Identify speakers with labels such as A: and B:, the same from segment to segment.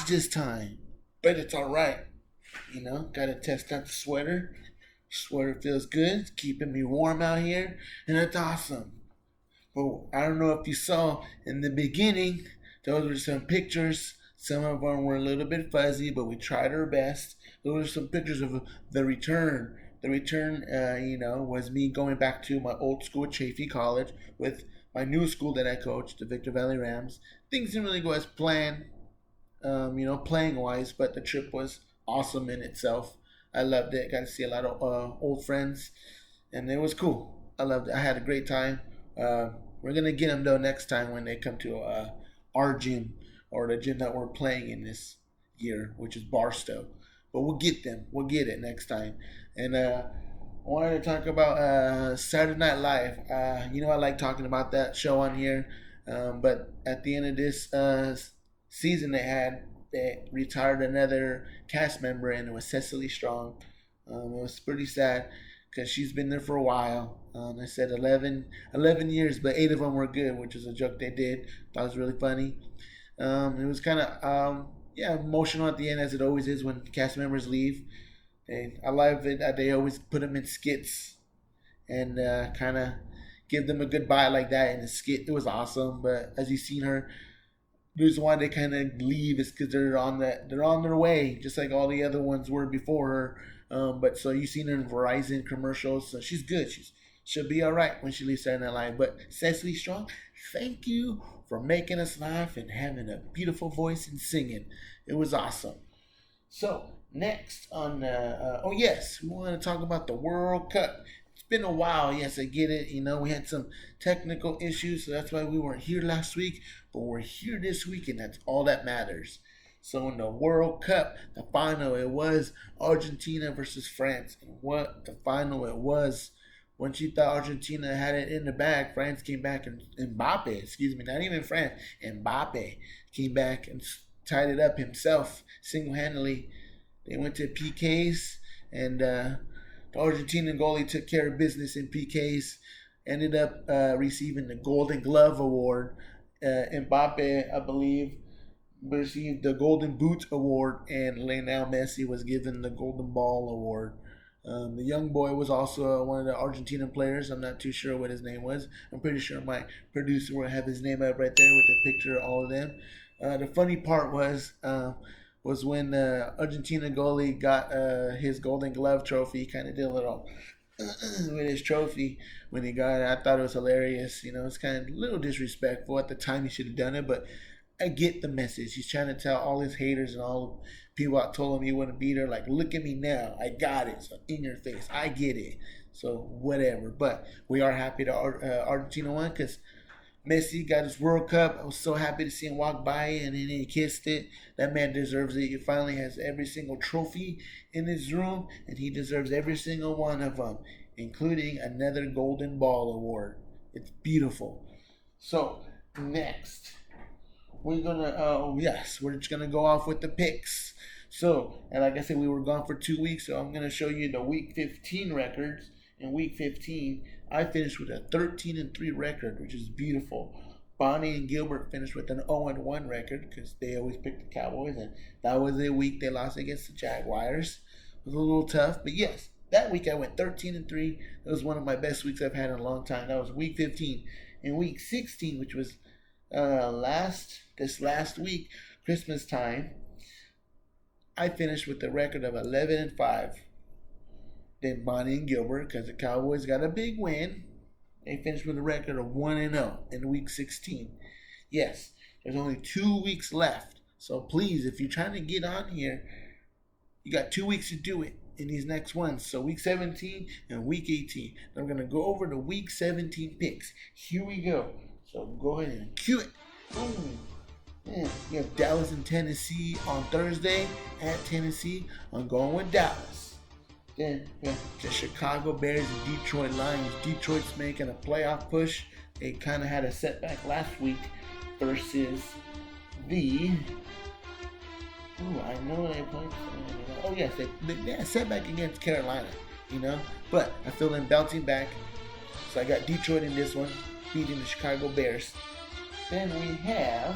A: this time, but it's all right. Got to test out the sweater. Sweater feels good. It's keeping me warm out here, and it's awesome. But I don't know if you saw in the beginning, those were some pictures. Some of them were a little bit fuzzy, but we tried our best. Those are some pictures of the return. The return, was me going back to my old school, Chaffee College, with my new school that I coached, the Victor Valley Rams. Things didn't really go as planned, playing wise, but the trip was awesome in itself. I loved it. Got to see a lot of old friends, and it was cool. I loved it. I had a great time. We're gonna get them though next time when they come to our gym or the gym that we're playing in this year, which is Barstow. But we'll get them. We'll get it next time. And I wanted to talk about Saturday Night Live. I like talking about that show on here. But at the end of this season, they retired another cast member, and it was Cecily Strong. It was pretty sad because she's been there for a while. I said 11 years, but 8 of them were good, which is a joke they did. Thought it was really funny. It was kind of emotional at the end, as it always is when cast members leave. I love it that they always put them in skits and kind of give them a goodbye like that in a skit. It was awesome. But as you've seen her, the reason why they kind of leave is because they're on their way, just like all the other ones were before her. But so you've seen her in Verizon commercials, so she's good. She'll be all right when she leaves Saturday Night Live. But Cecily Strong, thank you for making us laugh and having a beautiful voice and singing. It was awesome. So next on, we want to talk about the World Cup. It's been a while. Yes, I get it. We had some technical issues, so that's why we weren't here last week. But we're here this week, and that's all that matters. So in the World Cup, the final, it was Argentina versus France. And what a final it was. Once you thought Argentina had it in the bag, France came back, and not even France, Mbappe came back and tied it up himself single-handedly. They went to PKs, and the Argentinian goalie took care of business in PKs, ended up receiving the Golden Glove Award. Mbappe, I believe, received the Golden Boot Award, and Lionel Messi was given the Golden Ball Award. The young boy was also one of the Argentinian players. I'm not too sure what his name was. I'm pretty sure my producer will have his name up right there with a picture of all of them. The funny part was when the Argentina goalie got his Golden Glove trophy. He kind of did a little with his trophy when he got it. I thought it was hilarious. It's kind of a little disrespectful. At the time, he should have done it, but I get the message. He's trying to tell all his haters and all the people that told him he wouldn't beat her, like, look at me now. I got it. So in your face. I get it. So whatever. But we are happy that Argentina won because Messi got his World Cup. I was so happy to see him walk by and then he kissed it. That man deserves it. He finally has every single trophy in his room, and he deserves every single one of them, including another Golden Ball Award. It's beautiful. So next, we're just gonna go off with the picks. So, and like I said, we were gone for 2 weeks, so I'm gonna show you the Week 15 records. In Week 15, I finished with a 13-3 record, which is beautiful. Bonnie and Gilbert finished with an 0-1 record because they always pick the Cowboys, and that was a week they lost against the Jaguars. It was a little tough, but yes, that week I went 13-3. It was one of my best weeks I've had in a long time. That was Week 15. In Week 16, which was this last week, Christmas time, I finished with a record of 11-5. Then Bonnie and Gilbert, because the Cowboys got a big win, they finished with a record of 1-0 in Week 16. Yes, there's only 2 weeks left. So please, if you're trying to get on here, you got 2 weeks to do it in these next ones. So Week 17 and Week 18. Then we're going to go over the Week 17 picks. Here we go. So go ahead and cue it. Boom. Man, we have Dallas and Tennessee on Thursday at Tennessee. I'm going with Dallas. Then we have the Chicago Bears and Detroit Lions. Detroit's making a playoff push. They kind of had a setback last week versus the... I know they played... Oh, yes, they had a setback against Carolina, But I feel them bouncing back. So I got Detroit in this one, beating the Chicago Bears. Then we have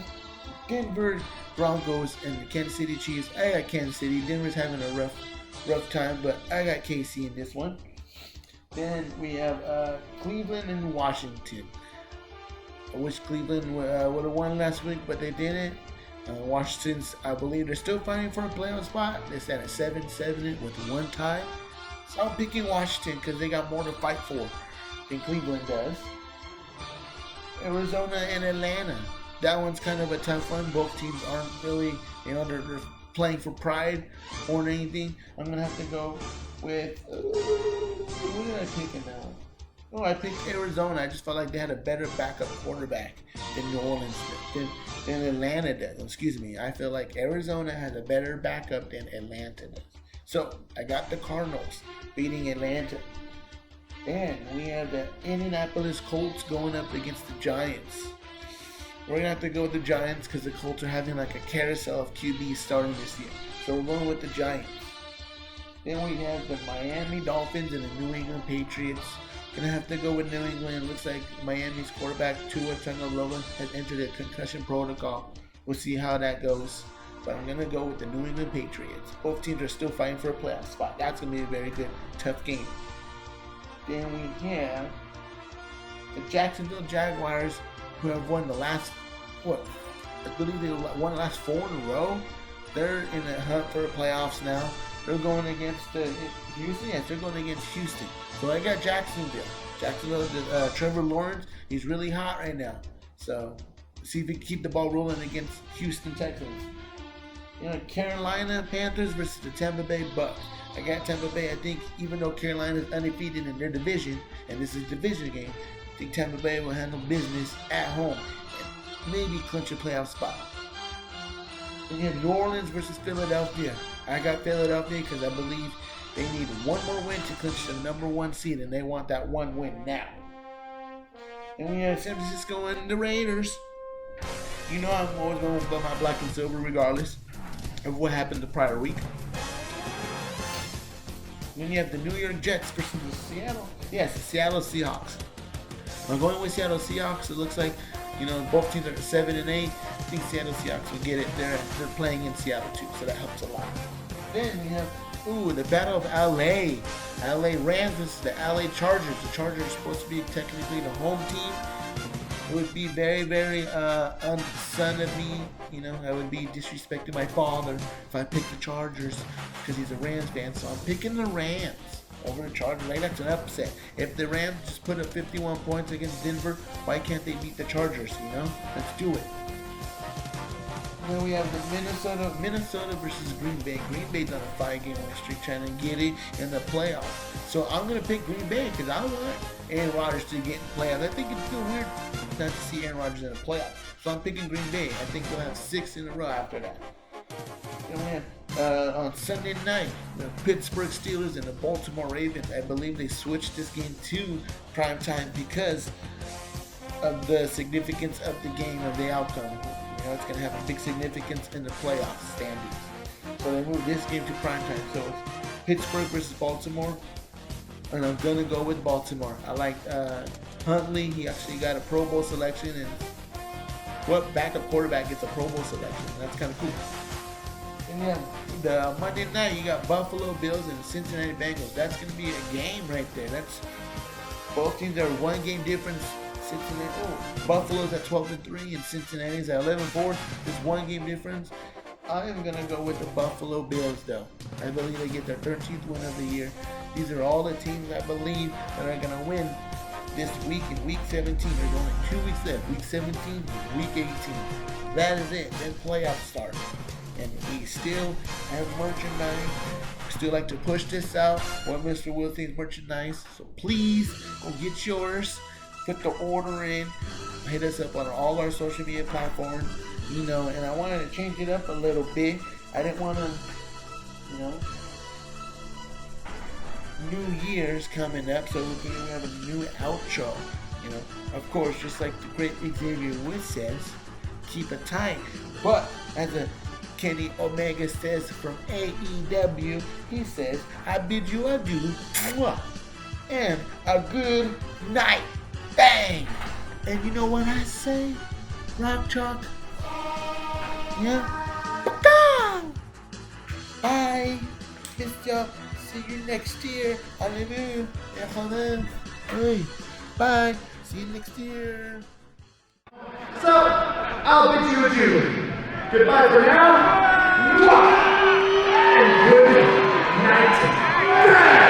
A: the Broncos and the Kansas City Chiefs. I got Kansas City. Denver's having a rough time, but I got KC in this one. Then we have Cleveland and Washington. I wish Cleveland would have won last week, but they didn't. Washington's, I believe they're still fighting for a playoff spot. They're at a 7-7 with one tie. So I'm picking Washington because they got more to fight for than Cleveland does. Arizona and Atlanta. That one's kind of a tough one. Both teams aren't really, they're playing for pride more than anything. I'm going to have to go with, what did I pick in that one? Oh, I picked Arizona. I just felt like they had a better backup quarterback than New Orleans than Atlanta does. Excuse me. I feel like Arizona has a better backup than Atlanta does. So I got the Cardinals beating Atlanta. And we have the Indianapolis Colts going up against the Giants. We're going to have to go with the Giants because the Colts are having like a carousel of QBs starting this year. So we're going with the Giants. Then we have the Miami Dolphins and the New England Patriots. Gonna have to go with New England. Looks like Miami's quarterback Tua Tagovailoa has entered a concussion protocol. We'll see how that goes. But I'm gonna go with the New England Patriots. Both teams are still fighting for a playoff spot. That's gonna be a very good, tough game. Then we have the Jacksonville Jaguars, who have won the last, I believe they won the last 4 in a row. They're in the hunt for the playoffs now. They're going against Houston. Yes, they're going against Houston. So I got Jacksonville. Trevor Lawrence, he's really hot right now. So see if he can keep the ball rolling against Houston Texans. Carolina Panthers versus the Tampa Bay Bucks. I got Tampa Bay. I think even though Carolina is undefeated in their division, and this is a division game, I think Tampa Bay will handle business at home and maybe clinch a playoff spot. And you have New Orleans versus Philadelphia. I got Philadelphia because I believe they need one more win to clinch the number 1 seed, and they want that one win now. And we have San Francisco and the Raiders. I'm always going to blow my black and silver regardless of what happened the prior week. Then you have the New York Jets versus the Seattle Seahawks. I'm going with Seattle Seahawks. It looks like, both teams are 7 and 8. I think Seattle Seahawks will get it. They're playing in Seattle too, so that helps a lot. Then we have the Battle of LA. LA Rams versus the LA Chargers. The Chargers are supposed to be technically the home team. It would be very, very unson of me. I would be disrespecting my father if I picked the Chargers because he's a Rams fan. So I'm picking the Rams over the Chargers. Like, that's an upset. If the Rams just put up 51 points against Denver, why can't they beat the Chargers? Let's do it. Then we have the Minnesota versus Green Bay. Green Bay's on a 5-game win streak trying to get it in the playoffs. So I'm going to pick Green Bay because I want Aaron Rodgers to get in the playoffs. I think it's still weird not to see Aaron Rodgers in the playoffs. So I'm picking Green Bay. I think we'll have 6 in a row after that. Then we have on Sunday night, the Pittsburgh Steelers and the Baltimore Ravens. I believe they switched this game to primetime because of the significance of the game, of the outcome. It's going to have a big significance in the playoff standings. So they moved this game to primetime. So it's Pittsburgh versus Baltimore. And I'm going to go with Baltimore. I like Huntley. He actually got a Pro Bowl selection. And what backup quarterback gets a Pro Bowl selection? That's kind of cool. And the Monday night, you got Buffalo Bills and Cincinnati Bengals. That's going to be a game right there. That's both teams are 1 game difference. Buffalo's at 12-3 and Cincinnati's at 11-4. There's 1 game difference. I am going to go with the Buffalo Bills, though. I believe they get their 13th win of the year. These are all the teams I believe that are going to win this week in Week 17. There's only 2 weeks left, Week 17 and Week 18. That is it. Then playoffs start. And we still have merchandise. We still like to push this out. WhatMr.WheelzThinks merchandise. So please go get yours. Put the order in. Hit us up on all our social media platforms. And I wanted to change it up a little bit. I didn't want to, New Year's coming up, so we're going to have a new outro. Of course, just like the great Xavier Woods says, keep it tight. But as a Kenny Omega says from AEW, he says, I bid you adieu, and a good night. Bang! And you know what I say? Rock chalk? Yeah? Bye. Miss y'all. See you next year. Hallelujah. Hallelujah. Hey. Bye. See you next year.
B: So, I'll bid you adieu. Goodbye for now. Mwah! And good night.